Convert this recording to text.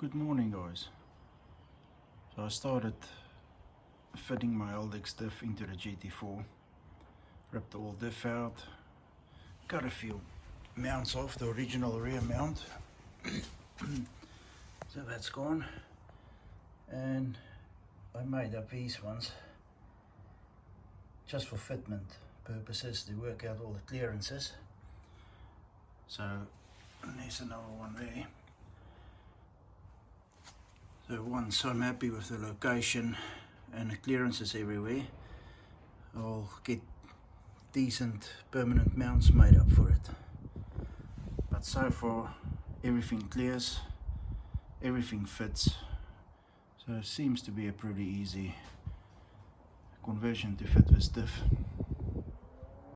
Good morning, guys. So I started fitting my Haldex diff into the gt4, ripped the old diff out, cut a few mounts off, the original rear mount. So that's gone, and I made up these ones just for fitment purposes to work out all the clearances. So there's another one there. So once I'm happy with the location and the clearances everywhere, I'll get decent permanent mounts made up for it. But so far everything clears, everything fits, so it seems to be a pretty easy conversion to fit this diff.